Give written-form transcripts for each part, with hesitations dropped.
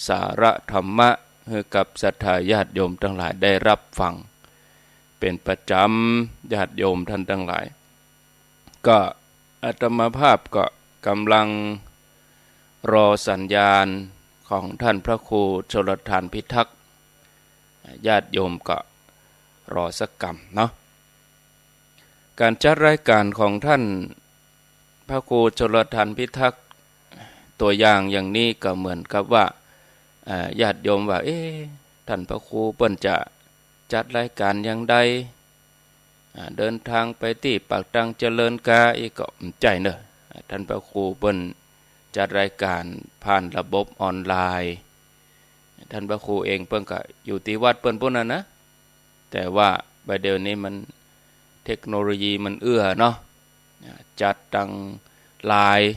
สาระธรรมะให้กับศรัทธาญาติโยมทั้งหลายได้รับฟังเป็นประจำญาติโยมท่านทั้งหลายก็อาตมาภาพก็กำลังรอสัญญาณของท่านพระครูชลทานพิทักษ์ญาติโยมก็รอสักกำเนาะการจัดรายการของท่านพระครูชลทานพิทักษ์ตัวอย่างนี้ก็เหมือนกับว่าญาติโยมว่าท่านพระครูเปิ้นจะจัดรายการอย่างใดเดินทางไปที่ปากตังเจริญกาอีกก็ใจเนอะท่านพระครูเปิ้นจัดรายการผ่านระบบออนไลน์ท่านพระครูเองเปิ้นก็อยู่ที่วัดเปิ้นพุ่นนะแต่ว่าบัดเดี๋ยวนี้มันเทคโนโลยีมันเอื้อเนาะจัดทางไลน์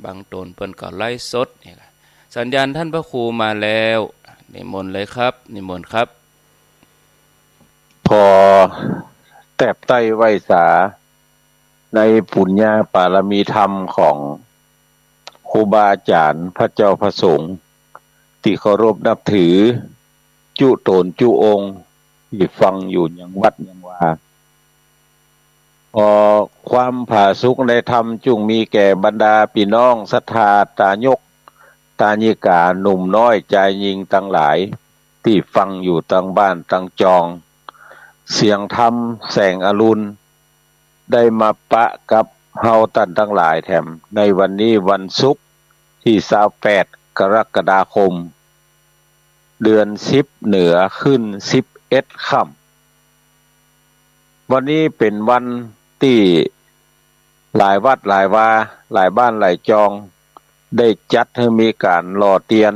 บางตนเปิ้นก็ไลฟ์สดนี่ล่ะสัญญาณท่านพระครูมาแล้วนิมนต์เลยครับนิมนต์ครับพอแตบไต้ไวสาในปุญญาปารมีธรรมของครูบาอาจารย์พระเจ้าพระสงฆ์ที่เคารพนับถือจุโตนจุองค์ที่ฟังอยู่ยังวัดยังวาความผาสุกในธรรมจุงมีแก่บรรดาพี่น้องศรัทธาตายกตาญิกาหนุ่มน้อยใจยิงทั้งหลายที่ฟังอยู่ตั้งบ้านตั้งจองเสียงธรรมแสงอรุณได้มาปะกับเฮาตันทั้งหลายแถมในวันนี้วันศุกร์ที่28 กรกฎาคมเดือน10เหนือขึ้น11ค่ำวันนี้เป็นวันที่หลายวัดหลายวาหลายบ้านหลายจองได้จัดให้มีการหล่อเตียน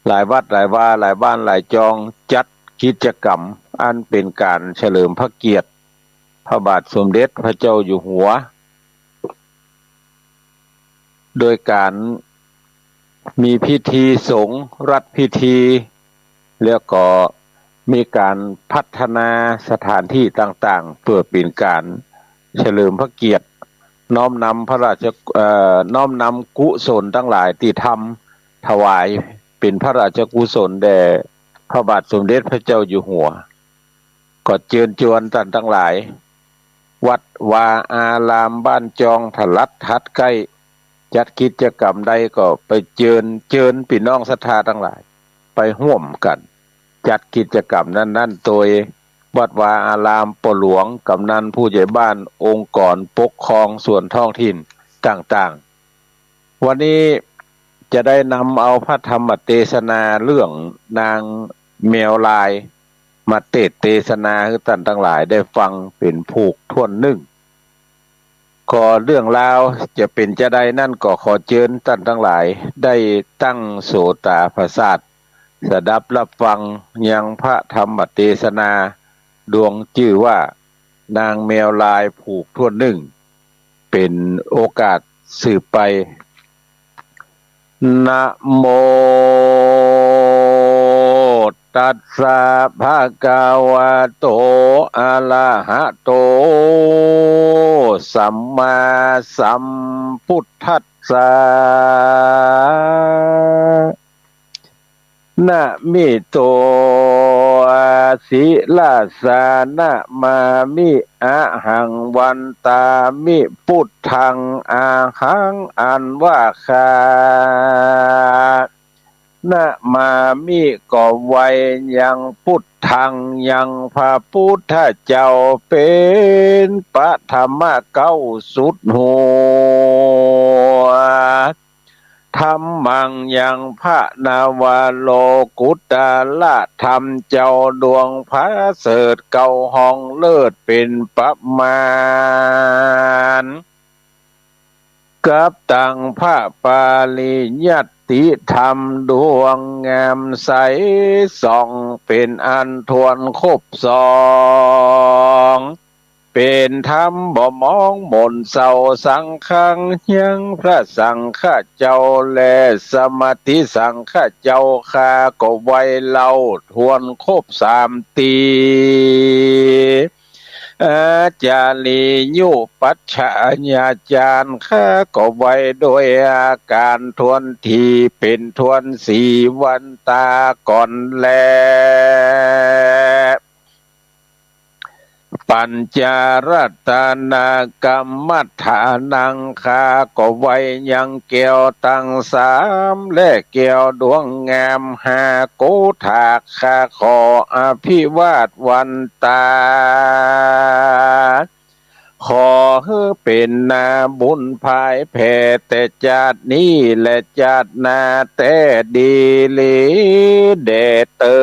หลายวัดหลายวาหลายบ้านหลายจองจัดกิจกรรมอันเป็นการเฉลิมพระเกียรติพระบาทสมเด็จพระเจ้าอยู่หัวโดยการมีพิธีสงฆ์รัฐพิธีแล้วก็มีการพัฒนาสถานที่ต่างๆเพื่อเป็นการเฉลิมพระเกียรติน้อมนำพระราชน้อมนำกุศลทั้งหลายที่ทำถวายเป็นพระราชกุศลแด่พระบาทสมเด็จพระเจ้าอยู่หัวก็เชิญชวนท่านทั้งหลายวัดวาอารามบ้านจองทะลัดทัดใกล้จัดกิจกรรมใดก็ไปเชิญพี่น้องศรัทธาทั้งหลายไปร่วมกันจัดกิจกรรมนั้นๆโดยวัดวาอารามปหลวงกำนันผู้ใหญ่บ้านองค์กรปกครองส่วนท้องถิ่นต่างๆวันนี้จะได้นำเอาพระธรรมเทศนาเรื่องนางแมวลายมาเทศนาให้ท่านทั้งหลายได้ฟังเป็นผูกท่วนหนึ่งก็เรื่องราวจะเป็นจะได้นั่นก็ขอเชิญท่านทั้งหลายได้ตั้งโสตประสาทสดับรับฟังยังพระธรรมเทศนาดวงชื่อว่านางแมวลายผูกท่วนหนึ่งเป็นโอกาสสืบไปนะโมตัสสะภะคะวะโตอะระหะโตสัมมาสัมพุทธัสสะนะมิโตศิลาสานะมามิอะหังวันตามิพุทธังอาหังอันว่าคานะมามิก็ไวยังพุทธังยังพระพุทธเจ้าเป็นปฐมเก้าสุดหัวธรรมังยังพระนาวาโลกุตละธรรมเจ้าดวงพระเสริฐเก่าห้องเลิศเป็นประมาณกับตังพระปาลิยัตติธรรมดวงงามใสส่องเป็นอันทวนครบสองเป็นธรรมบ่มองหม่นเศร้าสังขังยังพระสังฆเจ้าและสมาธิสังฆเจ้าข้าก็ไว้เล่าทวนครบ3 ตี อาจารียุปัชฌาญาจารย์ข้าก็ไว้โดยอาการทวนทีเป็นทวนสีวันตาก่อนแลปัญจารัตนากรรมฐานังคาก็ไว้ยังแก้วตั้งสามและแก้วดวงงามหาโกถาคาขออภิวาทวันตาขอให้เป็นนาบุญภายแผ่แต่จาตินี้และจาติหนาแต่ดีหลีเดเตอ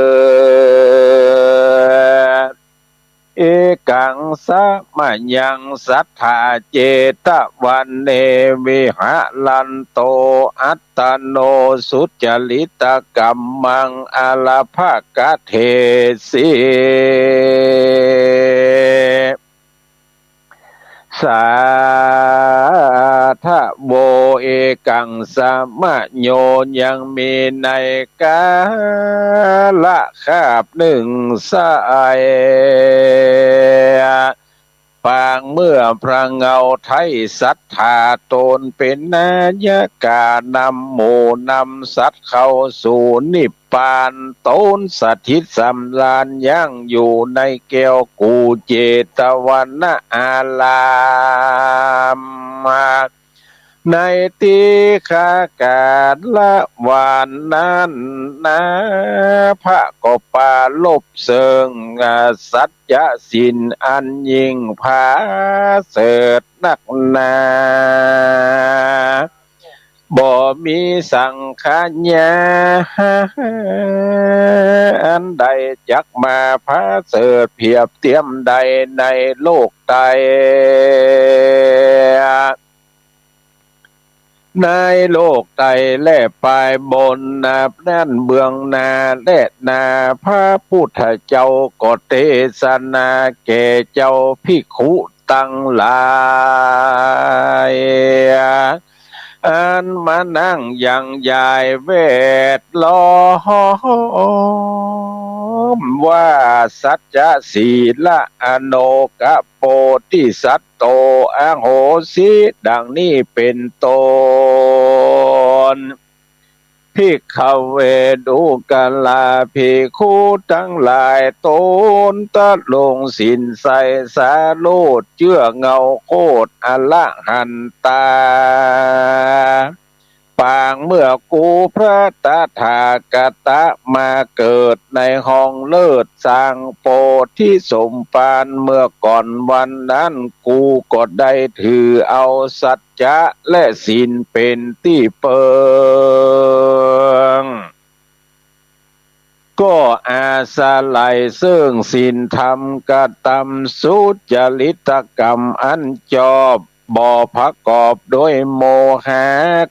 เอกังสะมะยังสัทธาเจตวันเนวิหะลันโตอัตตโนสุจริตกัมมังอลภกเทสิสาธะโวเอกังสะมะโยยังมีในกาละคาบหนึ่งสายปางเมื่อพระเงาไทยสัทธาตนเป็นนายกานำหมู่นำสัตว์เข้าสู่นิพพานตนสถิตสำราญยั่งอยู่ในแก้วกูเจตวันนะอาลามในตีขากาศละวานนั้นนะพระก็ปาลบเสิงสัจจะสินอันยิ่งผาเสดนักหนาบ่มีสังขญาอันใดจักมาพาเสดเพียบเทียมใดในโลกใดในโลกไตและปลายบนนานั่นเบื้องนาและนาพระพุทธเจ้าก็เทศนาแก่เจ้าภิกขุตั้งหลายอันมานั่งยังยายเวทล้อมว่าสัจจะศีละอโนกะโปธิสัตโตอโหสิดังนี้เป็นต้นภิกขเวดุกาลาภิกขุทั้งหลายตนตะลงสินใสสาโลดเชื่อเงาโคตรอละหันตาปางเมื่อกูพระตถากตะมาเกิดในห้องเลิศสร้างโปธิสมภารเมื่อก่อนวันนั้นกูก็ได้ถือเอาสัจจะและศีลเป็นที่เปิงก็อาศัยซึ่งศีลธรรมกตรรมสุจริตกรรมอันจอบบ่ประกอบโดยโมหะ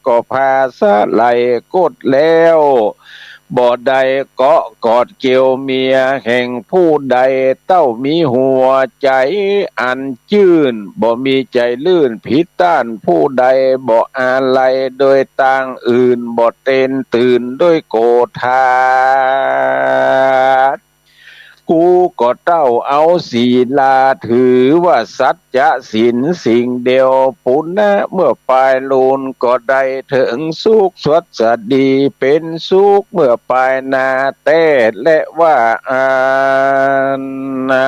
ก็พาสะไหลกดแล้วบ่ใดเกาะกอดเกี่ยวเมียแห่งผู้ใดเต้ามีหัวใจอันจื่นบ่มีใจลื่นผิดต้านผู้ใดบ่อาลัยโดยต่างอื่นบ่เต้นตื่นด้วยโกธากูก็เต้าเอาศีลาถือว่าสัจจะศีลสิ่งเดียวปุณณะเมื่อปลายลูนก็ได้ถึงสุขสดสดีเป็นสุขเมื่อปลายนาแต่และว่านา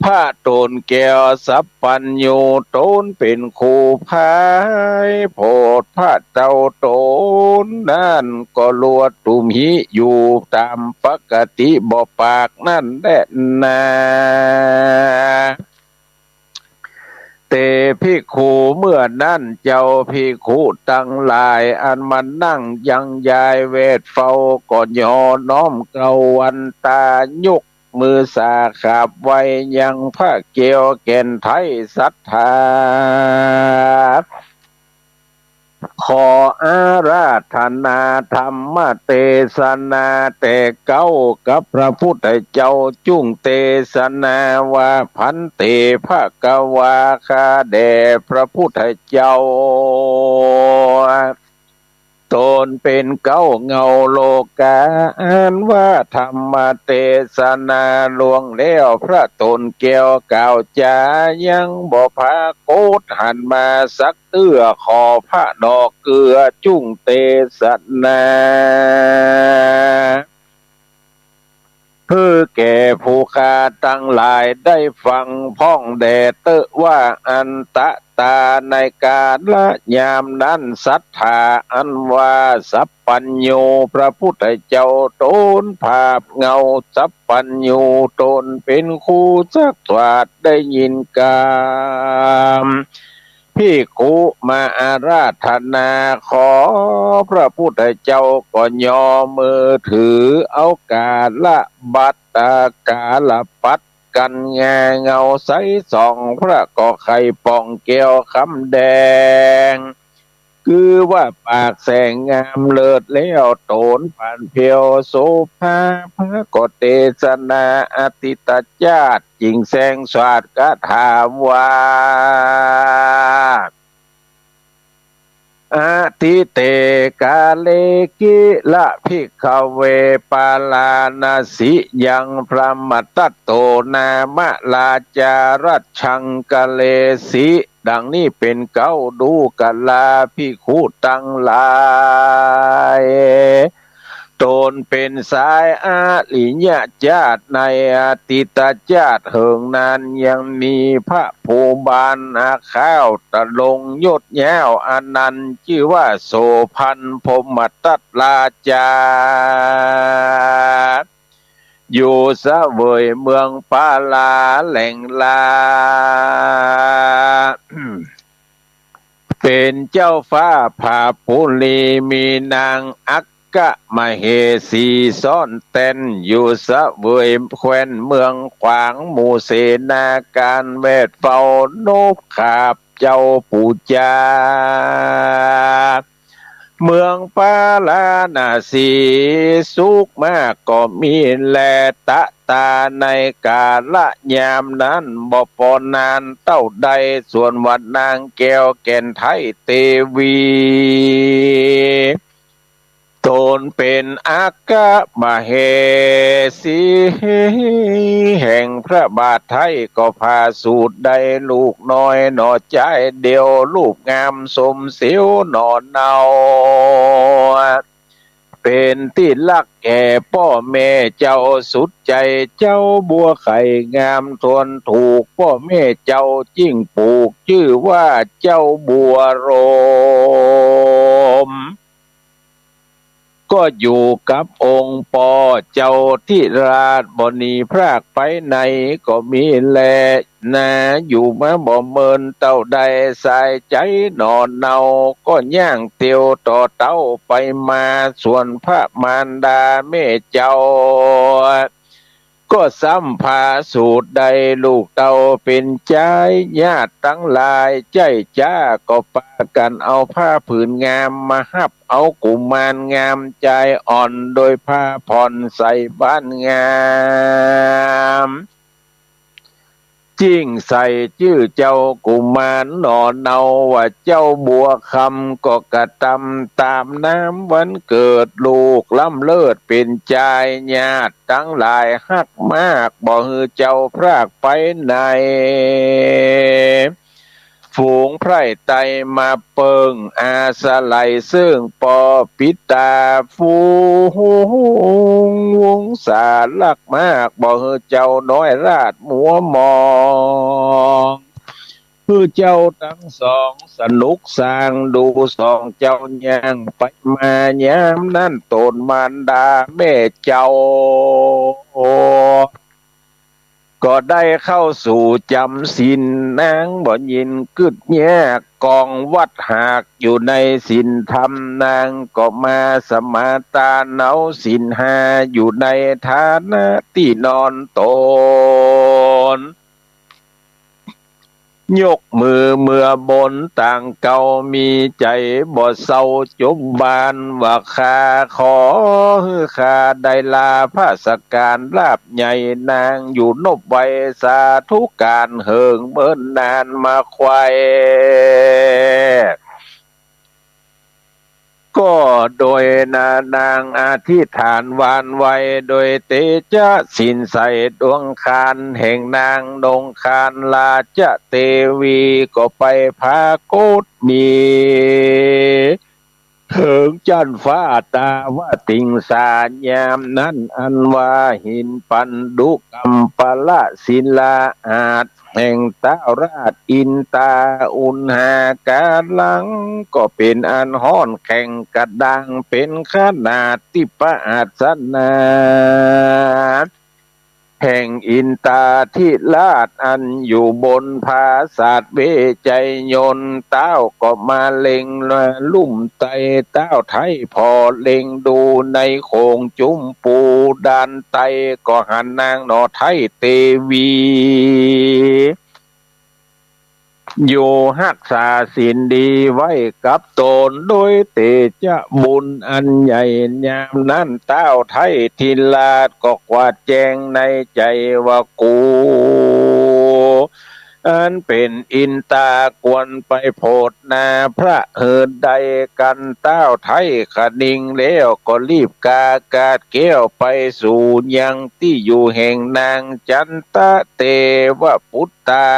พระตนแก้วสัพพัญญูตนเป็นครูพายโพดพระเจ้าตนนั่นก็ลวดตุมหิอยู่ตามปกติบ่ปากนั่นแหละนาเตภิกขุเมื่อนั้นเจ้าภิกขุตั้งหลายอันมันนั่งยังยายเวทเฝ้าก็ย่อน้อมเกาวันตายกมือสาขาบไว้ยังพระเกี่ยวแก่นไทยศรัทธาขออาราธนาธรรมเทศนาแต่เก้ากับพระพุทธเจ้าจุ้งเทศนาว่าพันเตภะกวาคาแด่พระพุทธเจ้า ตนเป็นเก้าเงาโลกาอ่านว่าธรรมเทศนาลวงแล้วพระตนแก้วก่าวจายังบ่พาโกดหันมาสักเตื้อขอพระดอกเกลือจุ้งเทศนาเพื่อแก่ผู้ขาตั้งหลายได้ฟังพ้องแดเตอว่าอันตะตาในกาละยามนั้นศรัทธาอันว่าสัพพัญญูพระพุทธเจ้าตนภาพเงาสัพพัญญูตนเป็นคู่สักตวัดได้ยินกามพี่กุมาอาราธนาขอพระพุทธเจ้าก็ยอมือถือเอากาละบัตตากาละปัดกันแงเงาใสส่องพระก็ไข่ป่องแก้วคำแดงคือว่าปากแสงงามเลิศแล้วโตนผ่านเพียวโสภาพระก็เทศนาอติตจาตจริงแสงสวัสดกถามว่าอาทิเตกาเลกิละภิกขเวปาลานาสิยังพระมัตตโตนามะลาจารัชังกะเลสิดังนี้เป็นเก้าดูกะลาภิกขุตั้งหลายตนเป็นสายอาลิญญาญาติในอติตญาติเหิงนั้นยังมีพระภูบาลอาข้าวตะลงยศแย้วอนันต์ชื่อว่าโสพันพมตัตลาจาอยู่เสวยเมืองปาลาแหล่งลา เป็นเจ้าฟ้าผาภูลีมีนางอักกะมเหสีซ่อนเต้นอยู่เสวยแคว้นเมืองขวางหมู่เสนาการเวทเฝ้านบขาบเจ้าปู่จาเมืองปาลานาสีสุขมากก็มีแลตะตาในกาละยามนั้นบ่ปอนานเต้าใดส่วนวัดนางแก้วแก่นไทยเตวีตนเป็นอากาบเหสีแห่งพระบาทไทยก็พาสูตรได้ลูกน้อยหน่อใจเดียวลูกงามสมเสียวหน่อเนาเป็นที่รักแก่พ่อแม่เจ้าสุดใจเจ้าบัวไข่งามทนถูกพ่อแม่เจ้าจิ้งปลูกชื่อว่าเจ้าบัวโรมก็อยู่กับองค์ปอเจ้าที่ราชบนีพรากไปไหนก็มีแลนาอยู่มาบ่เมินเต้าใดสายใจนอนเนาก็ย่างเตียวต่อเต้าไปมาส่วนพระมารดาแม่เจ้าก็สัมภาสูตรใดลูกเต้าเป็นใจญาติทั้งหลายใจจ้าก็ปากันเอาผ้าผืนงามมาหับเอากุมารงามใจอ่อนโดยผ้าผ่อนใส่บ้านงามจิ้งใส่ชื่อเจ้ากุมารหนอนเนาว่าเจ้าบัวคำก็กระทำตามน้ำวันเกิดลูกล้ำเลิศเป็นใจญาติทั้งหลายฮักมากบ่ฮือเจ้าพรากไปไหนฝูงไพร่ไตมาเปิงอาสไลซึ่งปอปิตาฟูวงสาลักมากบ่ฮือเจ้าน้อยราดมัวมองคือเจ้าทั้งสองสนุกสร้างดูสองเจ้าย่างไปมายามนั่นตนมารดาแม่เจ้าก็ได้เข้าสู่จำศีลนางบ่ยินกึดแย่กองวัดหากอยู่ในศีลธรรมนางก็มาสมาตาเนาศีลห้าอยู่ในฐานะที่นอนตนยกมือเมื่อบนต่างเก่ามีใจบ่เศร้าจบบานว่าข้าขอข้าได้ลาพระสการลาบใหญ่นางอยู่นบไว้สาธุการเหิงเบิ่นนานมาควาย ก็โดยนางอธิษฐานหวานไว้โดยเตจะสินใสดวงคารแห่งนางดงคารลาจะเตวีก็ไปพาโกฏมีเถิงจันฟ้าตาว่าติงสายามนั้นอันว่าหินปันดุกัมปะละศิลาอาจแห่งตาราชอินตาอุณหากาลังก็เป็นอันห้อนแข่งกระดังเป็นขนาดที่ประอาสนาแห่งอินตาที่ลาดอันอยู่บนภาศาสเวใจยนต์เต้าก็มาเล็งลุ่มไตเต้าไทยพอเล็งดูในโคงจุ้มปูดานไตก็หันนางนอไทยเตวีอยู่หักษาศีลดีไว้กับตนโดยเตจะบุญอันใหญ่ยามนั้นเต้าไทยทิลาดก็กวาดแจงในใจว่ากูอันเป็นอินตากวนไปโพดนาพระเหินใดกันเต้าไทยขนิ่งแล้วก็รีบกากาดแก้วไปสู่ยังที่อยู่แห่งนางจันตะเตวพุตตา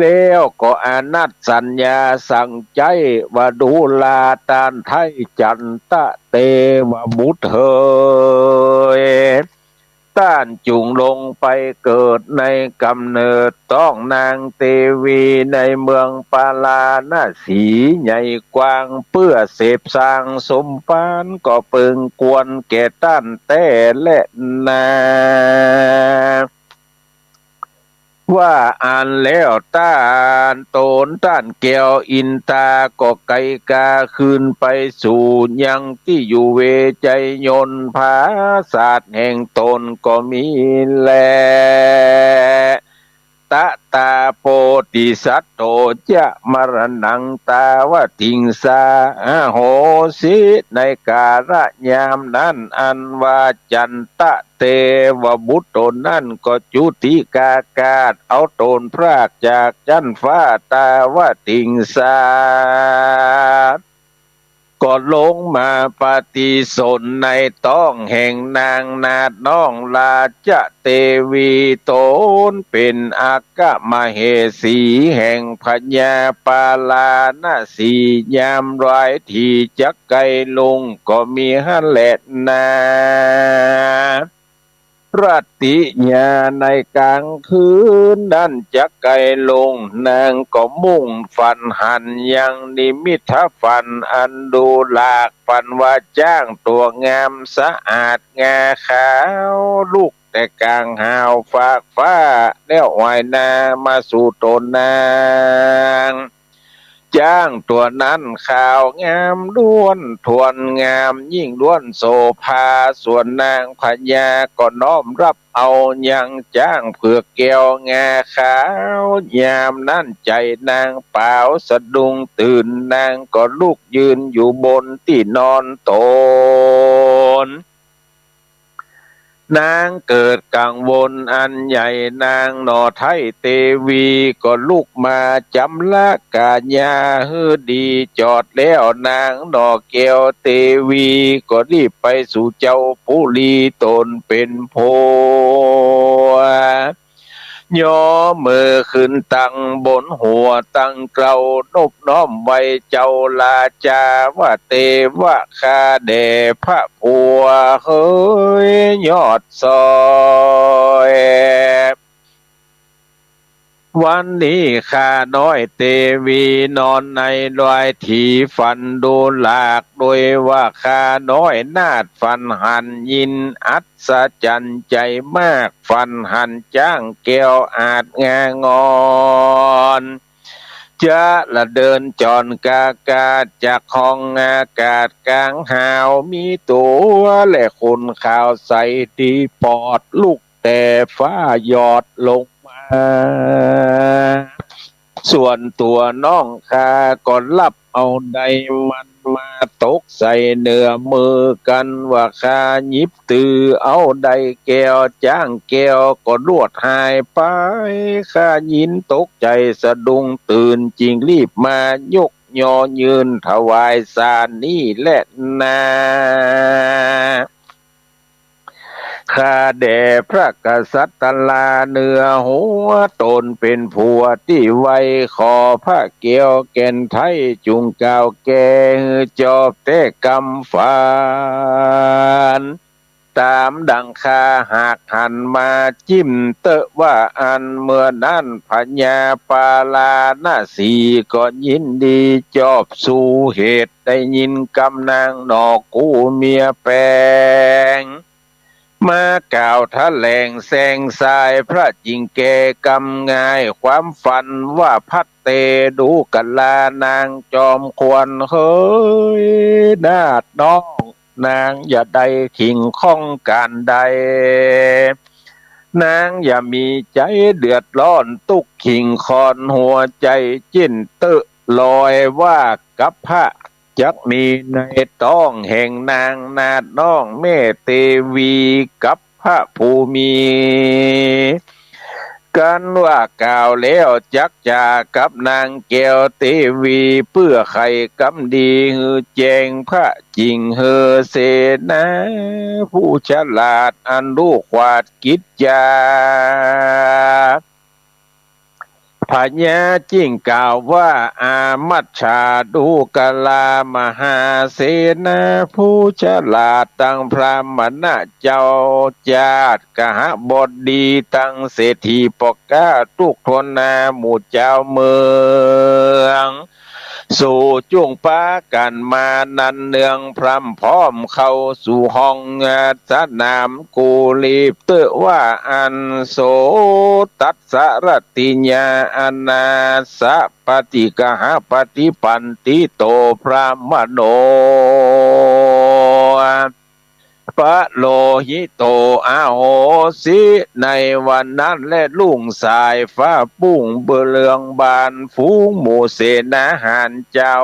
แล้วก็อนัตสัญญาสั่งใจว่าดูลาตานไทยจันตะเตวบุตรเฮยต้านจุงลงไปเกิดในกำเนิดต้องนางเตวีในเมืองปาลาณสีใหญ่กว้างเพื่อเสพสร้างสมปานก็เปิงกวนแก่ต้านแต่และนาว่าอ่านแล้วต้านโตนต้านแก้วอินตาก็ไกกาคืนไปสู่ยังที่อยู่เวใจยนต์ภาศาสตร์แห่งตนก็มีแลตะตาโพธิสัตโตจะมรณังตาวติงสาโหสิในกาลยามนั้นอันว่าจันตะเตวบุตรตนนั่นก็จุติกากาศเอาตนพรากจากจันฟ้าตาวติงสาก็ลงมาปฏิสนในต้องแห่งนางนาดน้องลาจะเตวีโตนเป็นอากะมเหสีแห่งพญาปาลานาสียามร้ายที่จักไกลงก็มีหันแหละนารัตติญาในกลางคืนดันจักไกลงนางก็มุ่งฝันหันยังนิมิตฝันอันดูหลากฝันว่าจ้างตัวงามสะอาดงาขาวลูกแต่กลางหาวฝากฟ้าแล้ววายนามาสู่ตนนางจ้างตัวนั้นข่าวงามล้วนทวนงามยิ่งล้วนโสภาส่วนนางพญาก็น้อมรับเอายังจ้างเผือกแก้วงาขาวยามนั้นใจนางเปล่าสะดุ้งตื่นนางก็ลุกยืนอยู่บนที่นอนตนนางเกิดกังวลอันใหญ่นางหนอไทยเตวีก็ลุกมาจำละกาญาฮือดีจอดแล้วนางหนอแก้วเตวีก็รีบไปสู่เจ้าปุรีตนเป็นโพย่อมือขึ้นตั้งบนหัวตั้งเกลานบน้อมไว้เจ้าลาจาว่าเตวะคาเดพระผัวเฮ้ยยอดซอยวันนี้ข้าน้อยเตวีนอนในรอยที่ฝันดูหลากโดยว่าข้าน้อยนาดฝันหันยินอัศจรรย์ใจมากฝันหันจ้างแก้วอาจงางอนจะละเดินจอนกากาจากห้องอากาศกลางหาวมีตัวและคนข่าวใสดีปอดลูกแต่ฟ้ายอดลงมาส่วนตัวน้องข้าก็รับเอาใดมันมาตกใส่เนื้อมือกันว่าข้าหยิบตือเอาใดแก้วจ้างแก้วก็รวดหายไปข้ายินตกใจสะดุ้งตื่นจริงรีบมายก ยอยืนถวายสารนี้และนาข้าแด่พระกษัตริย์ลาเนื้อหัวตนเป็นผัวที่ไว้ขอพระเกี่ยวแก่นไทยจุงเก่าแก่จอบแต่กำฝานตามดังคาหากหันมาจิ้มเตอะว่าอันเมื่อนั้นพญาปาลานาสีก็ยินดีจอบสู่เหตุได้ยินกำนางนอกกูเมียแปงมากล่าวแถลงแสงสายพระจิงแกกำง่ายความฝันว่าพัดเตดูกันลานางจอมควรเฮ้ยนาดน้องนางอย่าใดขิงข้องการใดนางอย่ามีใจเดือดร้อนตุกขิงคอนหัวใจจิ้นตึลอยว่ากับพระจักมีในต้องแห่งนางนาดน้องเมเตวีกับพระภูมิกันว่ากล่าวแล้วจักจากับนางแก้วเตวีเพื่อใครกำดีฮือแจงพระจริงเฮอเสนาผู้ฉลาดอันรู้ขวาดกิจจาพญาจิ้งกล่าวว่าอามัชชาดูกลามหาเสนาผู้ฉลาดตั้งพระมณะเจ้าจาดกหบดีตั้งเศรษฐีปกาทุกทนนาหมู่เจ้าเมืองสู่จุงป้ากันมานันเนืองพรำพร้อมเข้าสู่ห้องสนามกูลีบเตอว่าอันโสตัสสรติญาอนาสะปฏิกหาปฏิปันติโตพระมโนปะโลหิโตอาโหสิในวันนั้นและลุ่งสายฟ้าปุ้งเบือเลืองบานฟูงหมู่เสนาหารเจ้า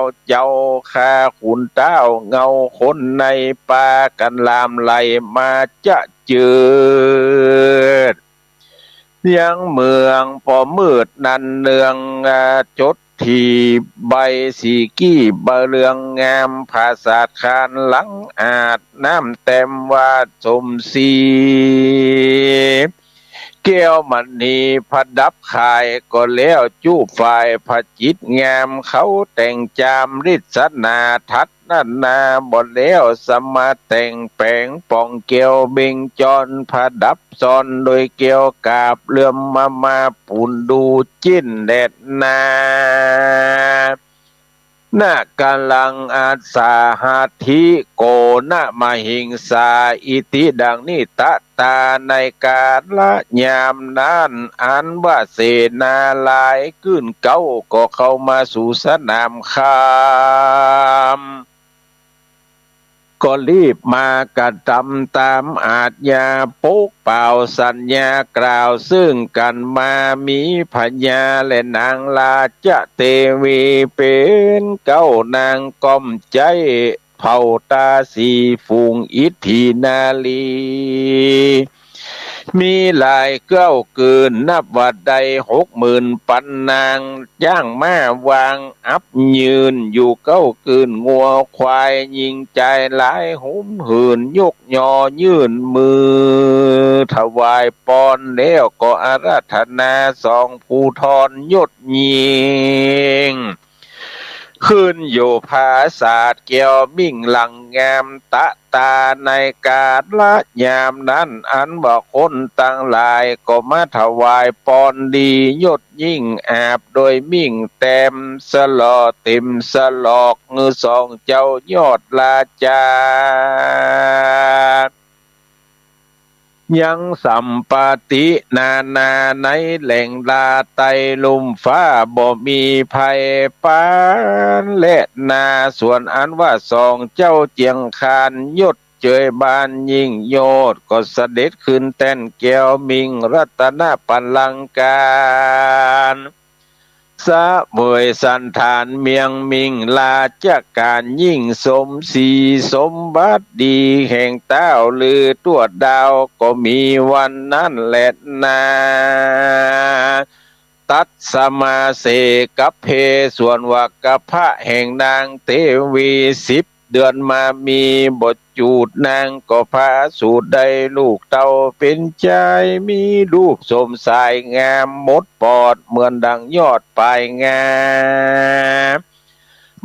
ข้าขุนเต้าเงาคนในป่ากันลามไหลมาจะเจิดยังเมืองพอมืดนันเนืองจดที่ใบสีกี้บะเรืองงามภาษาคานหลังอาจน้ำเต็มวาดสมสีแก้วมันนีพดับขายก็แล้วจูบฝ่ายพจิตงามเขาแต่งจามฤทธนาทัดนันนาบ่แล้วสมาแต่งแปลงป่องเกียวเบ่งจรพดับซอนโดยเกียวกาบเลื่อมมาปุ่นดูจิ้นแดดนาน่ากำลังอาสาหาธิโกนะมหิงสาอิติดังนี้ตะตาในกาละยามนั้นอันว่าเสนาลายขึ้นเก้าก็เข้ามาสู่สนามคามก็รีบมากระทำตามอาจญาปุกเป่าสัญญากล่าวซึ่งกันมามีพญาและนางลาจะเตวีเป็นเก้านางก้มใจเผ่าตาสีฝูงอิทธินาลีมีหลายเก้าเกินนับว่าใด60,000ปันนางย่างมาวางอับยืนอยู่เก้าเกินงัวควายยิงใจหลายหุ่มหืนยกยอยื่นมือถวายปอนแล้วก็อาราธนาสองภูทรยศยิงขึ้นอยู่ภาษาเกี่ยวมิ่งหลังงามตะตาในกาลละยามนั้นอันว่าคนต่างหลายก็มาถวายปอนดียศยิ่งอาบโดยมิ่งแต้มสลอเต็มสลอกเงือสองเจ้ายอดลาจายังสัมปตินาในแหล่งลาไตลุมฟ้าบ่มีภัยปานและนาส่วนอันว่าสองเจ้าเจียงคานยศเจยบานยิ่งโยดก็เสด็จขึ้นแต้นแก้วมิงรัตนปัลลังการสะเวยสันฐานเมียงมิงลาจากการยิ่งสมศรีสมบัติดีแห่งเต้าลือตัวดาวก็มีวันนั้นแหละนา ตัดสมาเสกับเพส่วนวักกะพระแห่งนางเทวี10 เดือนมามีบทจูดนางก็พาสูดได้ลูกเต่าเป็นใจมีรูปสมสายงามมดปอดเหมือนดังยอดปลายงาม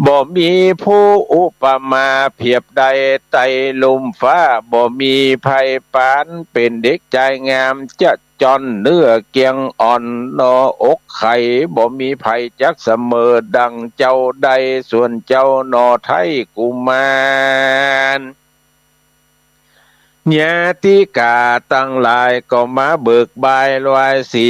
บ่มีผู้อุปมาเพียบใดไต่ลมฟ้าบ่มีภัยปานเป็นเด็กใจงามจะจอนเนื้อเกียงอ่อนนอกไข่บ่มีภัยจักเสมอดังเจ้าใดส่วนเจ้านอไทยกุมารญาติกาตั้งหลายก็มาเบิกบายลอยสี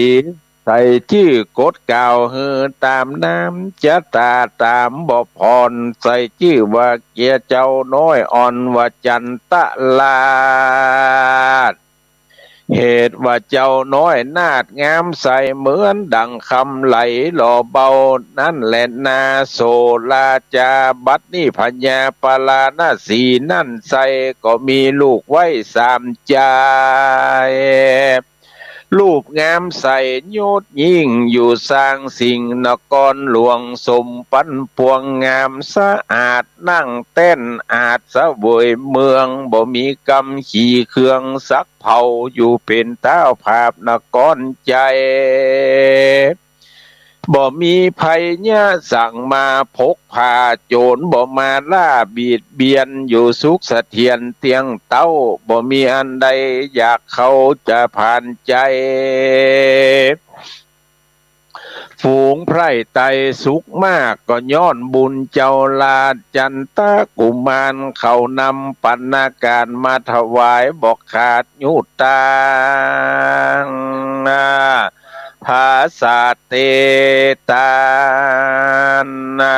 ใส่ชื่อกดกล่าวเฮือตามน้ำจะตาตามบ่พรใส่ชื่อว่าเกียเจ้าน้อยอ่อนว่าจันตะลาดเหตุว่าเจ้าน้อยนาดงามใสเหมือนดังคำไหลหล่อเบานั่นแหละนาโสลาจาบัดนี้พญาปลานาสีนั่นใสก็มีลูกไว้3 ใจรูปงามใสโยดยิ่งอยู่สร้างสิ่งนครหลวงสมปันปวงงามสะอาดนั่งเต้นอาจเสวยเมืองบ่มีกำขี่เครื่องสักเผาอยู่เป็นเท้าภาพนครใจบ่มีภัยเนี่ยสั่งมาพกพาโจรบ่มาล่าบีดเบียนอยู่สุขเสถียรเตียงเต้าบ่มีอันใดอยากเขาจะผ่านใจฝูงไพร่ไตสุขมากก็ย้อนบุญเจ้าลาจันตะกุมารเขานำปัณณการมาถวายบอกขาดยุตางภาษาเตตานา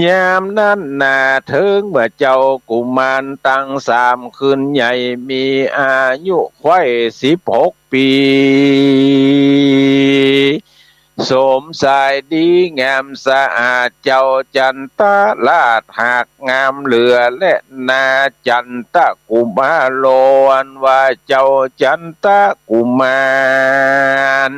ยามนั้นนาถึงเมื่อเจ้ากุมารตั้ง3 คืนใหญ่มีอายุไว้16 ปีสมสายดีงามสะอาดเจ้าจันตะลาดหากงามเหลือและนาจันตะกุมารโลนว่าเจ้าจันตะกุมาร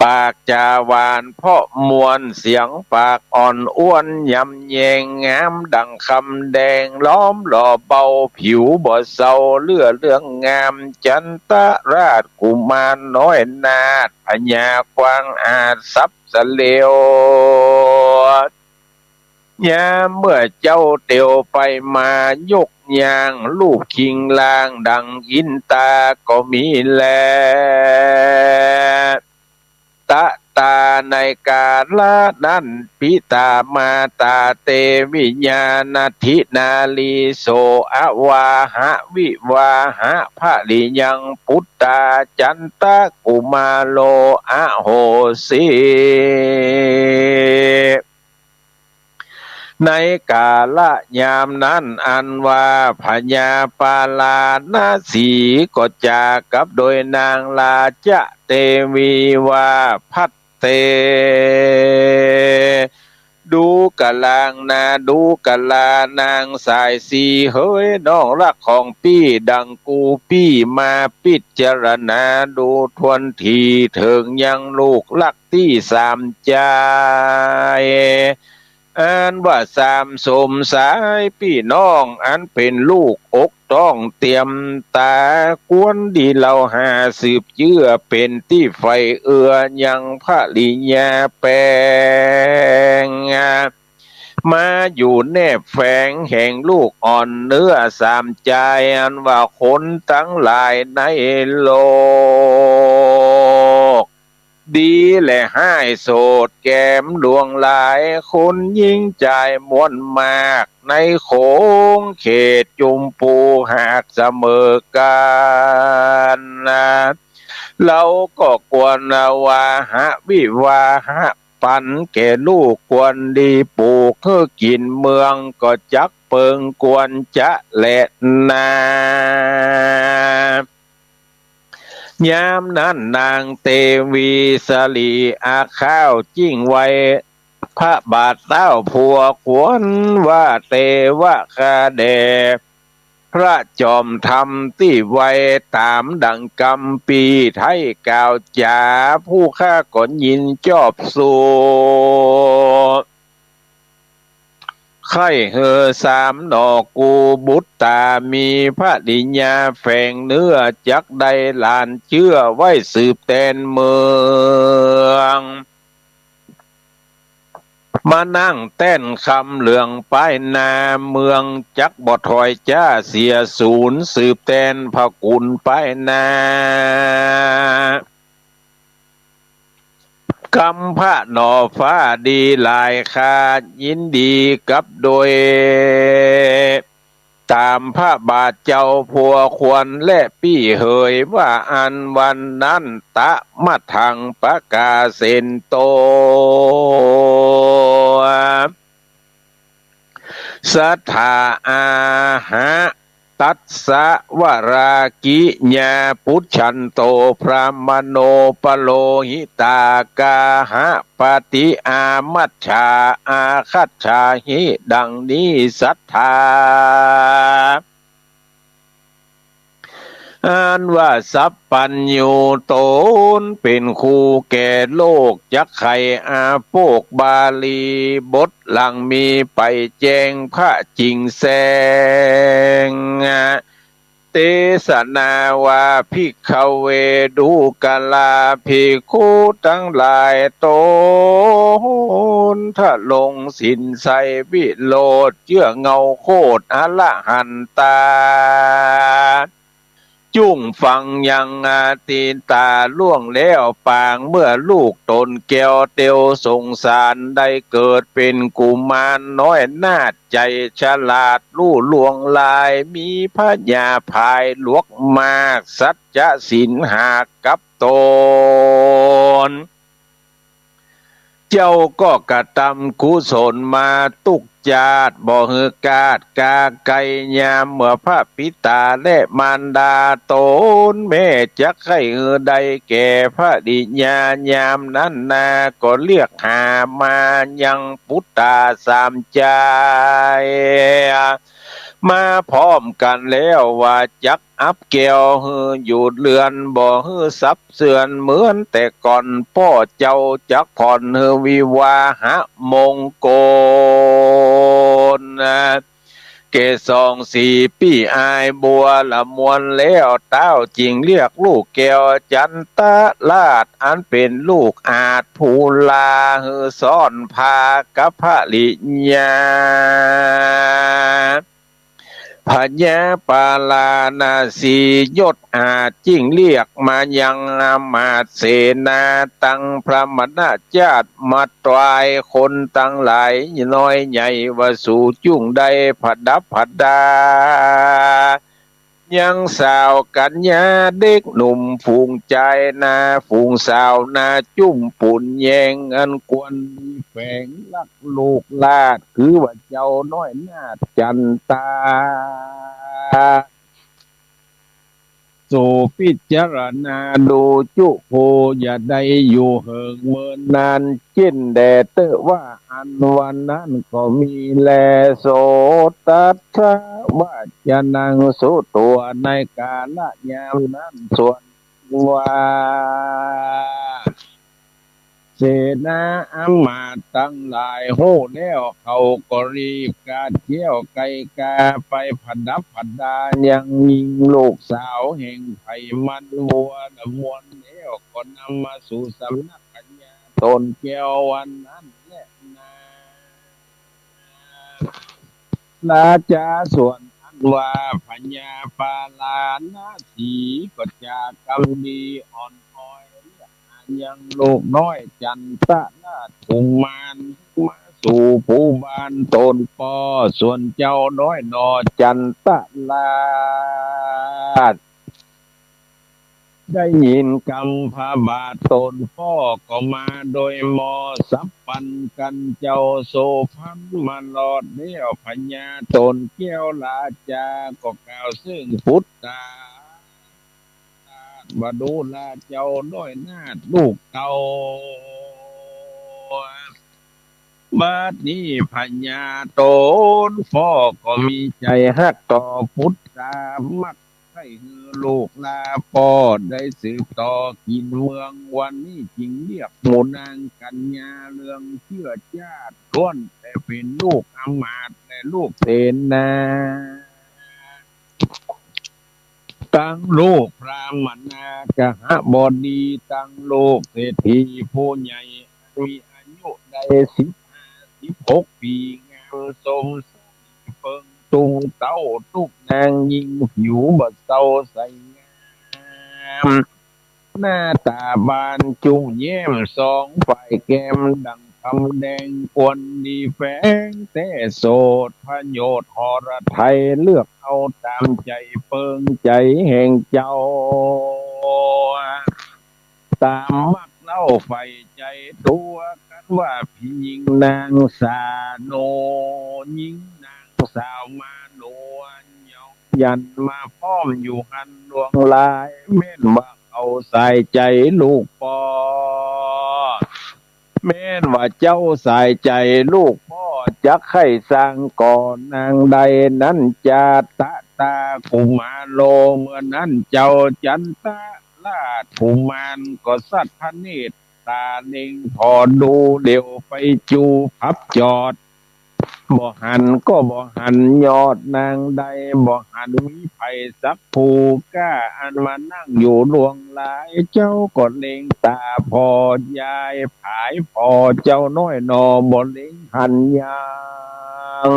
ปากจาหวานเพราะมวลเสียงปากอ่อนอ้วนยำแยงงามดังคำแดงล้อมหล่อเบาผิวบ่เศร้าเลือเรื่องงามจันตะราชกุมารน้อยนาถพญากวางอาจซับสะเลวยามเมื่อเจ้าเตียวไปมายกยางลูกคิงลางดังอินตาก็มีแลตะตาในกาละนั้นปิตามาตาเตวิญาณทินาลีโสอวาหะวิวาหะภะลิยังพุตตาจันตะกุมาโลอโหสิในกาละยามนั้นอันว่าพญาปาลานาสีก็จากับโดยนางลาจะเตวีว่าพัตเตดูกะลางนาดูกะลานางสายสีเฮ้ยน้องรักของพี่ดังกูพี่มาพิจารณาดูทวนทีถึงยังลูกลักที่3 ใจอันว่า3 สมสายพี่น้องอันเป็นลูกอกต้องเตรียมตากวนดีเราหาสืบเยื่อเป็นที่ไฟเอือยังพระลิญาแปลงมาอยู่แนบแฝงแห่งลูกอ่อนเนื้อ3 ใจอันว่าคนทั้งหลายในโลกดีและให้โสดแก้มดวงหลายคนยิ่งใจมวนมากในโขงเขตจุมปูหากเสมอกันเราก็ควรวาหะวิวาหะปันแก่ลูกควรดีปลูกเพื่อกินเมืองก็จักเปิงกวนจะแหละนายามนั้นนางเตวีสลีอาข้าวจิ้งไว้พระบาทเต้าผัวขวนว่าเตวะคาเด พระจอมธรรมที่ไว้ตามดังกำปีไทยกล่าวจาผู้ข้าก่อนยินจอบสู่ไข่เฮอสามดอกกูบุตตามีพระดิญญาแฝงเนื้อจักใดหลานเชื่อไว้สืบแทนเมืองมานั่งเต้นคำเหลืองป้ายนาเมืองจักบ่ถอยจ้าเสียศูนย์สืบแทนพระกุลป้ายนากำพระหนอฟ้าดีหลายคายินดีกับโดยตามพระบาทเจ้าผัวควรและปี้เหยว่าอันวันนั้นตะมัดทางประกาเซนโตสัทธาอาหะตัสสะวรากิญาพุทธันโตพระมโนปโลหิตากาหะปฏิอามัชฌาอาคัจฉาหิดังนี้สัทธาอันว่าสัพปัญญูโตนเป็นคู่แก่โลกจักไข่อาโปกบาลีบทหลังมีไปแจ้งพระจริงแสงเตสนาวาภิกขเวดูกาลาภิกขุทั้งหลายโตนถ้าลงสินใสวิโลดเชื่อเงาโคตรอรหันตาจุ้งฟังยังตีนตาล่วงแล้วปางเมื่อลูกตนแก้วเตียวสงสารได้เกิดเป็นกุมารน้อยนาจใจฉลาดลู่ลวงลายมีพญาภายหลวกมากสัจจะศีลหากับตนเจ้าก็กระทำกุศลมาตุกจาดบ่ฮือกาดกาไกยามเมื่อพระปิตาและมารดาตนแม่จักให้ใดแก่พระดิญญายามนั้นนาก็เรียกหามายังพุทธาสามใจมาพร้อมกันแล้วว่าจักอับแก้วหยุดเลือนบ่ฮือซับเสื่อนเหมือนแต่ก่อนพ่อเจ้าจักผ่อนวิวาหะมงคลเกศองสี่ปีอายบัวละมวนแล้วเต้าจริงเรียกลูกแก้วจันตะลาดอันเป็นลูกอาจภูลาซ่อนพากับพระลิญญาพญาปาลานาสียศอาจจิ้งเรียกมายังอามาตเสนาตังพระมณเจ้ามาตรายคนตั้งหลายน้อยใหญ่วสู่จุ่งใดผัดดับผัดดายังสาวกัญญาเด็กหนุ่มฝูงใจนาฝูงสาวนาจุ่มปุ่นแยงอันกวนแฝงลักลูกลาดคือว่าเจ้าน้อยนาจันตาสู่พิจารณาดูจุโพอย่าได้อยู่เหิงเมินนานจิ้นแดดเตว่าอันวันนั้นก็มีแลโสตัสสะว่าจะนั่งสุตัวในกาลยามนั้นส่วนว่าเสนาอำมาตย์ตั้งหลายโหแล้วเขาก็รีบกาเที่ยวไกลกาไปผัดดับผัดดายังยิงลูกสาวแห่งไผ่มันวัวละมวนแล้วก็นำมาสู่สำนักปัญญาตนแก้ววันนั้นแหละนาลาจาส่วนอันว่าพญาปาลานาสีก็จากกำดีอ่อนอ้อยยังลูกน้อยจันตะนาถกุมารมาสู่ผู้บ้านตนปอส่วนเจ้าน้อยนอจันตะลาดได้ยินคำพระบาทตนพ่อก็มาโดยมอสัพปันกันเจ้าโสพันมาลอดเลี้ยวพญาตนแก้วลาจาก็กล่าวซึ่งพุทธาบดูลาเจ้าน้อยนาดลูกเต่า บัดนี้พญาโตนพ่อก็มีใจฮักต่อพุทธามักให้ฮือลูกลาพ่อได้สืบต่อกินเมืองวันนี้จริงเรียกหมู่นางกัญญาเรื่องเชื่อชาติล้วนแต่เป็นลูกอำมาตย์และลูกเสนาตั้งโลกพรามณากหบดีตั้งโลกเศรษฐีผู้ใหญ่มีอายุได้16 ปีงามสมเปิงตุงเต้าตุกนางยิงผิวบดเต้าใสงามหน้าตาบานจุงแย้มสองฝ่ายแก้มดังคำแดงกวนดีแฝงแต่โสดพระโยชน์หรไทยเลือกเอาตามใจเปิงใจแห่งเจ้าตามมักเล่าไฟใจตัวกันว่าพี่หญิงนางสาโนหญิงนางสาวมาโนยองยันมาพ้อมอยู่หันดวงลายแม่นว่าเอาใส่ใจลูกปอแม่นว่าเจ้าใส่ใจลูกพ่อจักให้สร้างก่อนนางใดนั้นจะตากุมาโลเมื่อนั้นเจ้าจันตะลาดกุมารก็สัตว์พระเนตรตาเน่งพอดูเดี๋ยวไปจูพับจอดบ่หันก็บ่หันยอดนางใดบ่หันวิไผสักผู้กล้าอันมานั่งอยู่ดวงหลายเจ้าก็เล็งตาพอยายผายพอเจ้าน้อยนอบ่เล็งหันยาง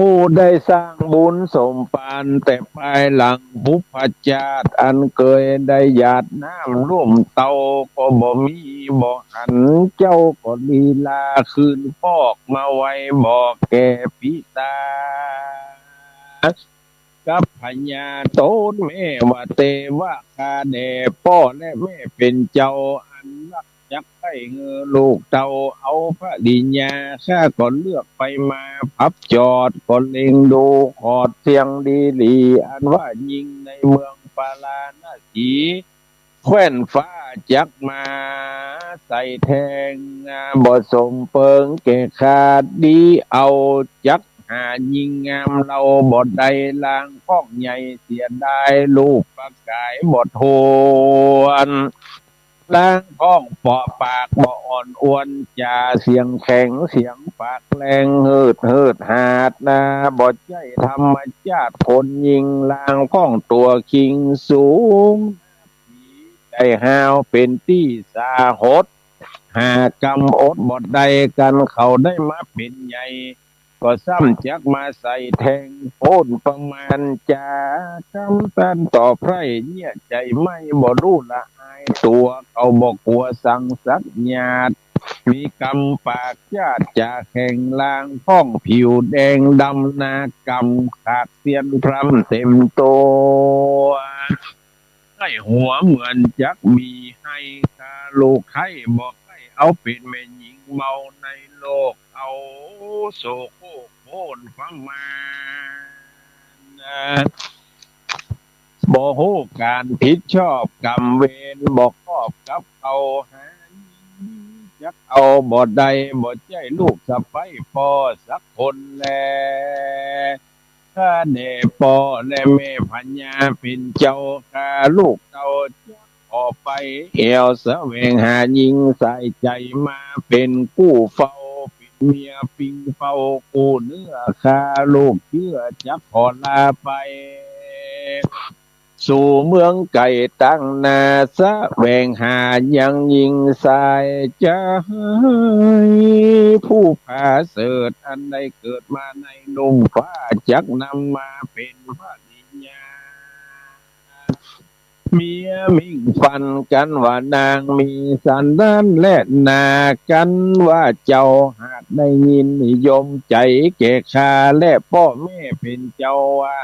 ผู้ได้สร้างบุญสมปานแต่ภายหลังบุพชาติอันเคยได้หยาดน้ำร่วมเตาก็บ่มีบ่หันเจ้าก็ลีลาคืนพอกมาไว้บ่แก่พิตากับพญาโตนแม่ว่าเตวะคาแด่พ่อและแม่เป็นเจ้าอันรักจักให้เงอลูกเต้าเอาพระดิญญาข้าก็เลือกไปมาพับจอดก็เล็งดูขอดเสียงดีหลีอันว่ายิงในเมืองปาลานาสีแคว้นฟ้าจักมาใส่แทงบ่สมเปิงแก่ขาดดีเอาจักหายิงงามเราบ่ได้ลางพ้องใหญ่เสียได้ลูกประกายบ่โทนล้างพ้องเปาะปากบ่อ่อนอวนจ่าเสียงแข็งเสียงปากแรงเฮิดหาดนาบ่ใจธรรมชาติคนยิงล้างพ้องตัวคิงสูงได้ห้าวเป็นที่สาหดหากำอดบดใดกันเขาได้มาเป็นใหญ่ก็ซ้ำจักมาใส่แทงโพ้นประมาณจากำตันต่อไพร่เนี่ยใจไม่บ่รู้ละอายตัวเขาบอกกลัวสั่งสักญาติมีกำปากญาติจากแห่งลางพ้องผิวแดงดำนากำขาดเสียนพรำเต็มตัวให้หัวเหมือนจักมีให้คาลูกให้บอกให้เอาเป็นแม่หญิงเมาในโลกเอาโศกโคกโคนฟังมาบ่ฮู้การผิดชอบกรรมเวรบ่ครอบกับเขาหาจักเอาบ่ได้บ่ใจลูกสะใภ้พ่อสักคนแลข้าแด่พ่อและแม่พญาเป็นเจ้าข้าลูกเต้าจักออกไปเอวแสวงหาหญิงใส่ใจมาเป็นกู้เฝ้าเป็นเมียปิงเฝ้ากู้เนื้อข้าลูกเชื่อจักขอลาไปสู่เมืองไก่ตั้งนาสะแวงหายังยิงสายใจผู้ผาเสดอันใดเกิดมาในนุ่งฟ้าจักนำมาเป็นพระดิญญาเมียมิ่งฟันกันว่านางมีสันดานและนากันว่าเจ้าหากได้ยินนิยมใจแก่ข้าและพ่อแม่เป็นเจ้าว่า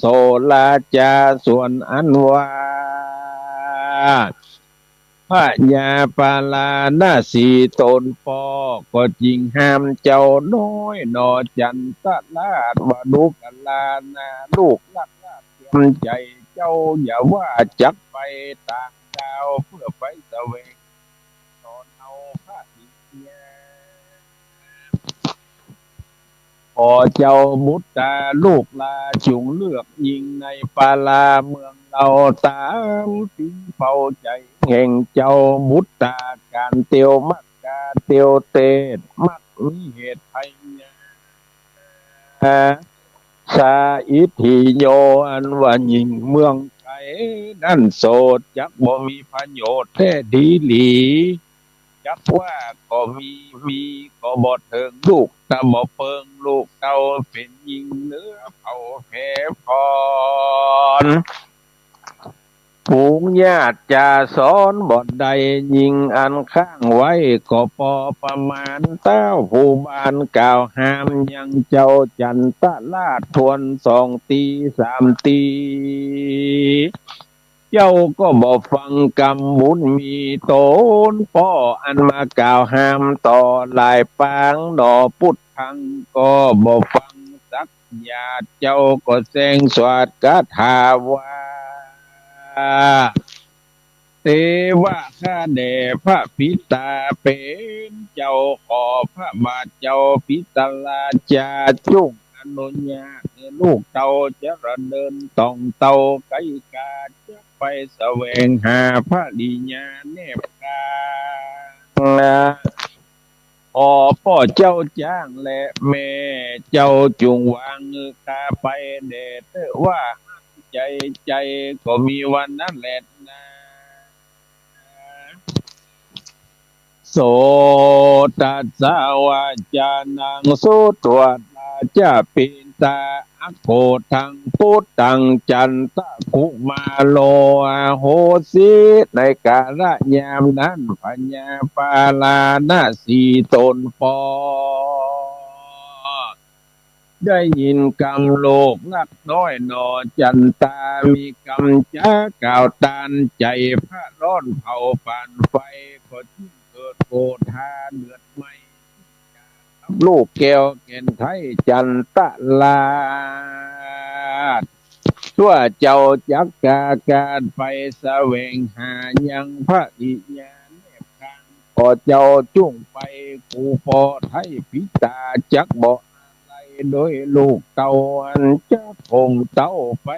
โสลาจาส่วนอันว่าพระยาปาลาหน้าสีตนปอก็จริงห้ามเจ้าน้อยนอจันตลาดว่าดูกันลานาลูกลักลาดเตรียมใจเจ้าอย่าว่าจักไปต่างดาวเพื่อไปแสวงตอนเอาพระอิญ ขอเจ้ามุตตาลูกลาจุงเลือกยิงในปาลาเมืองเราตามถึงเฝ้าใจแห่งเจ้ามุตตาการเตียวมักกาเตียวเตดมักมีเหตุภัยสาอิทธิโยอันว่ายิงเมืองไกนั่นโสดจักบ่มีประโยชน์แท้ดีหลีจักว่าก็มีก็บ่ถึงลูกตาบ่เปิงลูกเต้าเป็นยิงเนื้อเผาแผ่พรฝูงญาติจะสอนบ่ใดยิงอันข้างไว้ก็พอประมาณเต้าผู้บ้านกล่าวห้ามยังเจ้าจันตะลาดทวน2 ตี3 ตีเจ้าก็บ่ฟังกรรมบุญมีโตนพ่ออันมากล่าวห้ามต่อหลายปางดอพุทธังก็บ่ฟังสักญาติเจ้าก็แสงสวดกถาวาเทวะข้าแด่พระพิตาเป็นเจ้าขอพระบาทเจ้าพิตลาจาจุงอนุญาตลูกเต่าจะระเดินต้องเต่าไกกาจะไปแสวงหาพระดิญาเนบกาพ่อเจ้าจ้างและแม่เจ้าจุงวางตาไปเดชว่าใจก็มีวันนั้นแหละนะโสตัสสาวาจานังสุตวตาจะปิตาอัคโคทังพุทธังจันตะกุมาโลโหสิในกาลยามนั้นปัญญาปาลานาสีตนปอได้ยินกรรมโลกนักน้อยหนอจันตามีกรรมจ้ากล่าวตานใจพระร้อนเผาปานไฟก็ที่เกิดโกธาเดือดไหมลูกแก้วแก่นไทยจันตะลาดชั่วเจ้าจักกาการไปแสวงหายังพระอิญาเนบคางพอเจ้าจุ่งไปกูพอไทยพิตาจักบอกโดยลูกเต่าอันจะคงเต่าไป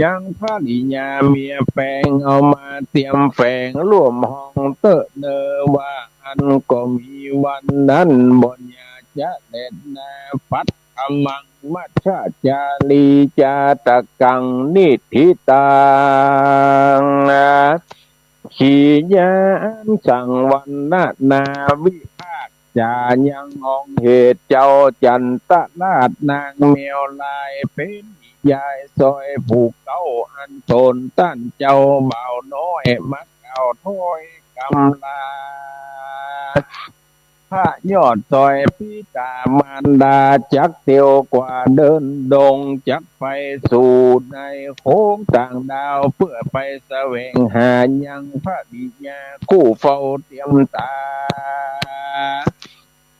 ยังพระลิญาเมียแปลงเอามาเตรียมแฝงร่วมห้องเตอะเนอว่าอันก็มีวันนั้นบนยาจะเด็ดนาพัดธรรมังมัชฌาจารีจาตะกังนิธิตังขีญานสั่งวันนาวิภาคจายังองเหตุเจ้าจันตะราชนางแมวลายเป็นยายซอยผูกเก้าอันโทนต้านเจ้าเบาน้อยมักเก่าถ้อยกำลาพระยอดซอยพิตามารดาจักเตียวกว่าเดินดงจักไปสู่ในโค้งต่างดาวเพื่อไปแสวงหายังพระบิญาคู่เฝ้าเตรียมตา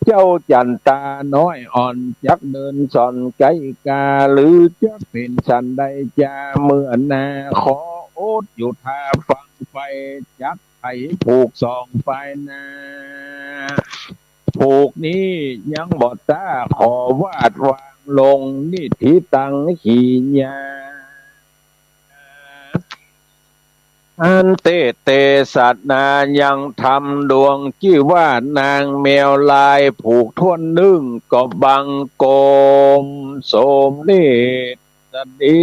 เจ้าจันตาน้อยอ่อนจักเดินสอนไกกาหรือจะเป็นสันใดจาเมื่อนาขอโอดอยู่ท่าฟังไฟจักไถผูกสองไฟนาผูกนี้ยังบอดตาขอวาดวางลงนิธิตังขีญาอันเตสัตนายังทำดวงจี้ว่านางแมวลายผูกท่วนนึ่งก็บังโกมโสมเนตรดี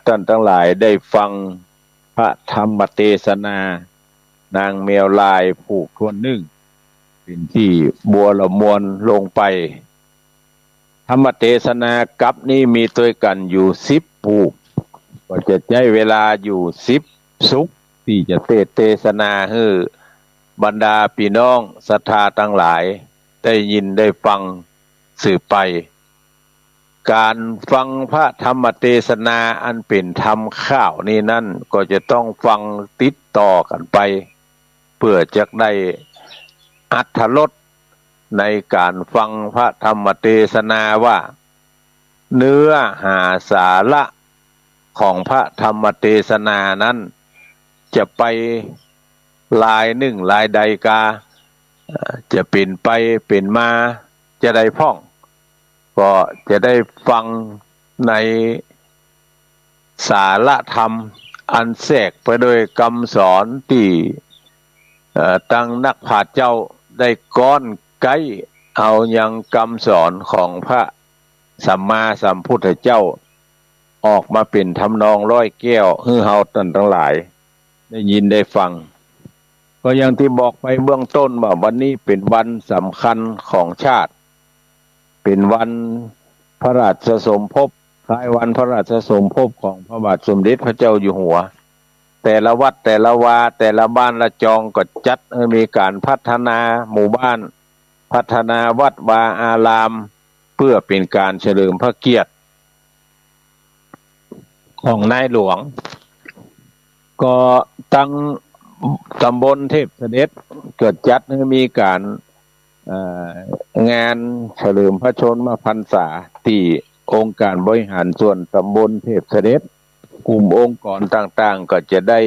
ท่านทั้งหลายได้ฟังพระธรรมเทศนานางแมวลายผูกท่วนนึ่งเป็นที่บัวละมวลลงไปธรรมเทศนากับนี้มีตัวกันอยู่10ผูกก็จะใช้เวลาอยู่10สุขที่จะเทศนาให้บรรดาพี่น้องศรัทธาทั้งหลายได้ยินได้ฟังสืบไปการฟังพระธรรมเทศนาอันเป็นธรรมข้าวนี้นั่นก็จะต้องฟังติดต่อกันไปเพื่อจะได้อรรถรสในการฟังพระธรรมเทศนาว่าเนื้อหาสาระของพระธรรมเทศนานั้นจะไป ลายหนึ่งลายใดกาจะเป็นไปเป็นมาจะได้พ่องก็จะได้ฟังในสาระธรรมอันแทรกไปโดยคำสอนที่ตั้งนักปราชญ์เจ้าได้ก้อนไกเอายังคำสอนของพระสัมมาสัมพุทธเจ้าออกมาเป็นทำนองร้อยแก้วให้เฮาท่านทั้งหลายได้ยินได้ฟังก็อย่างที่บอกไปเบื้องต้นว่าวันนี้เป็นวันสำคัญของชาติเป็นวันพระราชสมภพคล้ายวันพระราชสมภพของพระบาทสมเด็จพระเจ้าอยู่หัวแต่ละวัดแต่ละวาแต่ละบ้านละจองก็จัดให้มีการพัฒนาหมู่บ้านพัฒนาวัดวาอารามเพื่อเป็นการเฉลิมพระเกียรติของนายหลวงก็ตั้งตำบลเทพเสด็จเกิดจัดให้มีการงานเฉลิมพระชนมพรรษาที่องค์การบริหารส่วนตำบลเทพเสด็จกลุ่มองค์กรต่างๆก็จะได้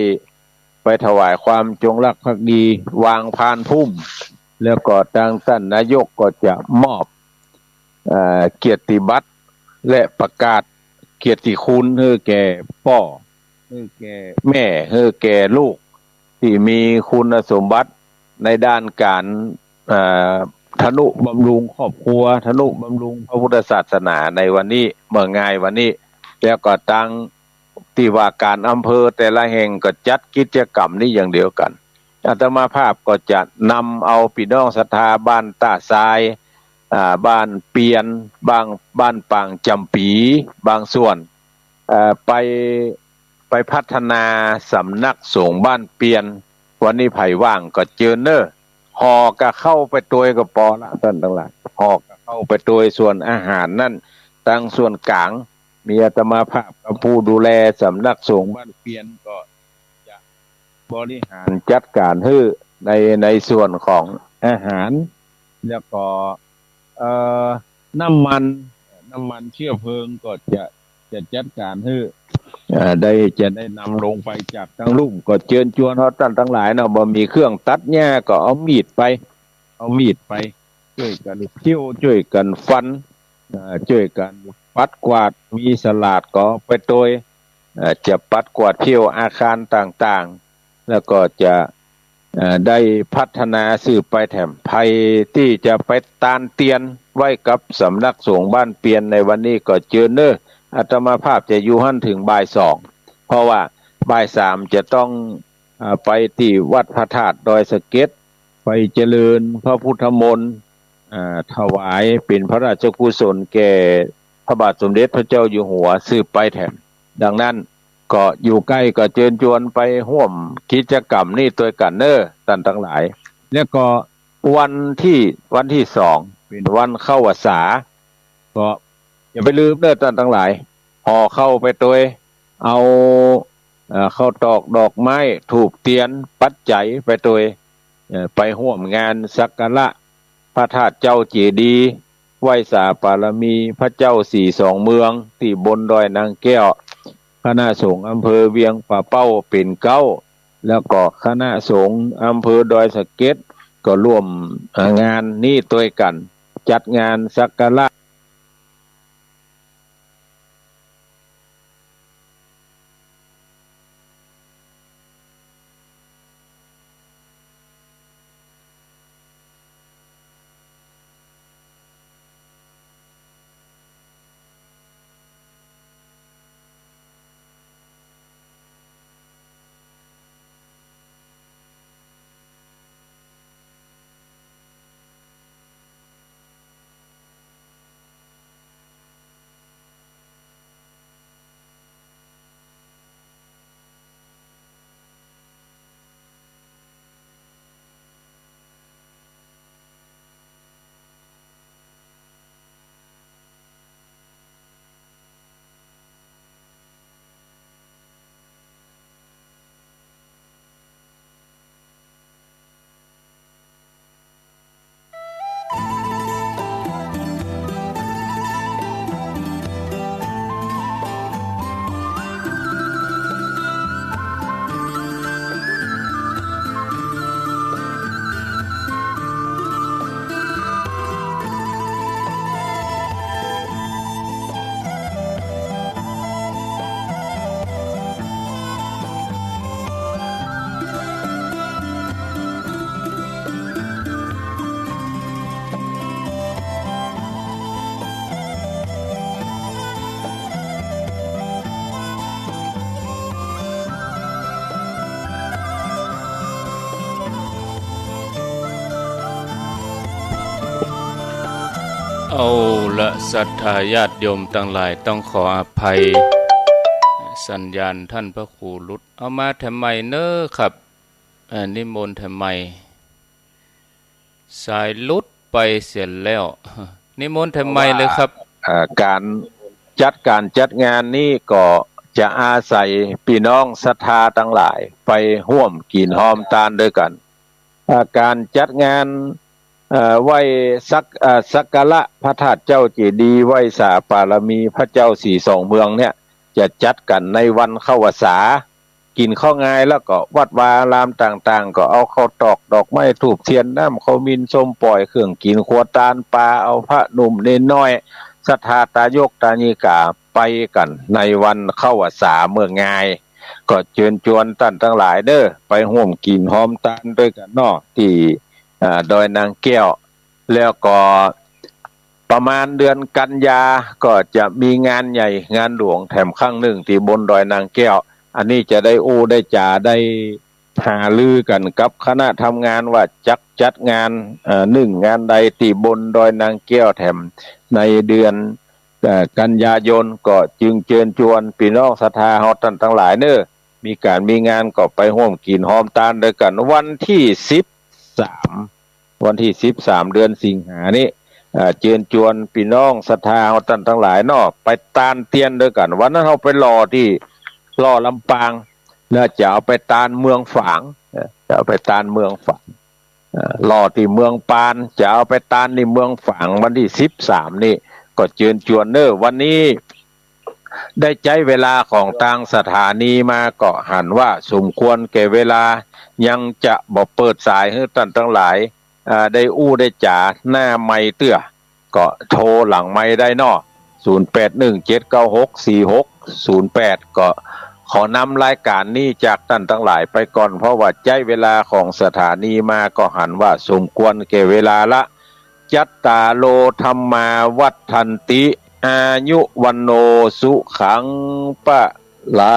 ไปถวายความจงรักภักดีวางพานพุ่มแล้วก็ทางท่านนายกก็จะมอบเกียรติบัตรและประกาศเกียรติคุณให้แก่พ่อให้แก่แม่ให้แก่ลูกที่มีคุณสมบัติในด้านการทนุบำรุงครอบครัวทนุบำรุงพระพุทธศาสนาในวันนี้เมื่อง่ายวันนี้แล้วก็ตั้งที่ว่าการอำเภอแต่ละแห่งก็จัดกิจกรรมนี้อย่างเดียวกันอาตมาภาพก็จะนำเอาพี่น้องศรัทธาบ้านตาทรายบ้านเปียนบ้านปางจำปีบางส่วนไปพัฒนาสำนักสงฆ์บ้านเปียนวันนี้ไผ่ว่างก็เจอเนอหอก็เข้าไปตัวก็ปอละท่านทั้งหลายหอก็เข้าไปตัวส่วนอาหารนั่นตั้งส่วนกลางมีอาตมาภาพกับผู้ดูแลสำนักสงฆ์บ้านเปียนก็จะบริหารจัดการให้ในส่วนของอาหารแล้วก็น้ำมันเชื้อเพลิงก็จะจัดการให้จะได้นำลงไปจากทางลุ่มก็เชิญชวนเขาท่านทั้งหลายเนาะบ่มีเครื่องตัดหญ้าก็เอามีดไปช่วยกันเที่ยวช่วยกันฟันช่วยกันปัดกวาดมีสลาดก็ไปโดยจะปัดกวาดเที่ยวอาคารต่างๆแล้วก็จะได้พัฒนาสืบไปแถมภัยที่จะไปตานเตียนไว้กับสำนักสงฆ์บ้านเปียนในวันนี้ก็เจอเนออาตมาภาพจะอยู่หั่นถึงบ่ายสองเพราะว่าบ่ายสามจะต้องไปที่วัดพระธาตุดอยสะเก็ดไปเจริญพระพุทธมนต์ถวายเป็นพระราชกุศลแก่พระบาทสมเด็จพระเจ้าอยู่หัวสืบไปแถมดังนั้นก็อยู่ใกล้ก็เชิญชวนไปร่วมกิจกรรมนี่ตัวกันเนอท่านทั้งหลายแล้วก็วันที่สองเป็นวันเข้าพรรษาก็อย่าไปลืมเนอท่านทั้งหลายห่อเข้าไปตัวเอาเข้าตอกดอกไม้ถูกเตียนปัจจัยไปตัวไปร่วมงานสักการะพระธาตุเจ้าเจดีย์ไหว้สาปารมีพระเจ้าสี่สองเมืองที่บนดอยนางแก้วคณะสงฆ์อำเภอเวียงป่าเป้าเป็นเก้าแล้วก็คณะสงฆ์อำเภอดอยสะเก็ดก็ร่วมงานนี้ตัวกันจัดงานสักการะ เอาละศรัทธาญาติโยมทั้งหลายต้องขออภัยสัญญาณท่านพระครูหลุดเอามาทำไมเนอะครับนิมนต์ทำไมสายลุดไปเสียแล้วนิมนต์ทำไมเลยครับการจัดงานนี้ก็จะอาศัยพี่น้องศรัทธาทั้งหลายไปร่วมกินหอมตาลด้วยกันการจัดงานไหว้สักการะพระธาตุเจ้าเจดีย์ไหว้สาปารมีพระเจ้าสี่สองเมืองเนี่ยจะจัดกันในวันเข้าพรรษากินข้าวงายแล้วก็วัดวาอารามต่างๆก็เอาข้าวตอกดอกไม้ธูปเทียนน้ำข้าวมินส้มปล่อยเครื่องกินขวดตาลปลาเอาพระหนุ่มเนนน้อยศรัทธาตายกตาญิกาไปกันในวันเข้าพรรษาเมื่องายก็เชิญชวนท่านทั้งหลายเด้อไปร่วมกินหอมตาลด้วยกันเนาะที่ดอยนางแก้วแล้วก็ประมาณเดือนกันยาก็จะมีงานใหญ่งานหลวงแถมครั้งหนึ่งที่บนดอยนางแก้วอันนี้จะได้ได้จ่าได้หาลือกันกับคณะทำงานว่าจัดงานงานใดที่บนดอยนางแก้วแถมในเดือนกันยายนก็จึงเชิญชวนพี่น้องศรัทธาเฮาท่านทั้งหลายเด้อมีงานก็ไปร่วมกินหอมตาลด้วยกันวันที่13เดือนสิงหานี้เชิญชวนพี่น้องศรัทธาเฮาท่านทั้งหลายเนาะไปตานเตียนด้วยกันวันนั้นเฮาไปรอลำปางแล้วจะเอาไปตานเมืองฝางจะเอาไปตานเมืองฝางรอที่เมืองปานจะเอาไปตานในเมืองฝางวันที่13นี่ก็เชิญชวนเด้อวันนี้ได้ใจเวลาของทางสถานีมาก็หันว่าสมควรแก่เวลายังจะบ่เปิดสายให้ท่านทั้งหลายได้ได้จ่าหน้าไม้เตื้อก็โทรหลังไม้ได้เนาะ0817964608ก็ขอนำรายการนี้จากท่านทั้งหลายไปก่อนเพราะว่าใจเวลาของสถานีมาก็หันว่าสมควรแก่เวลาละยัตตาโลธรรมาวัฏทันติอายุวันโนสุขังปะลา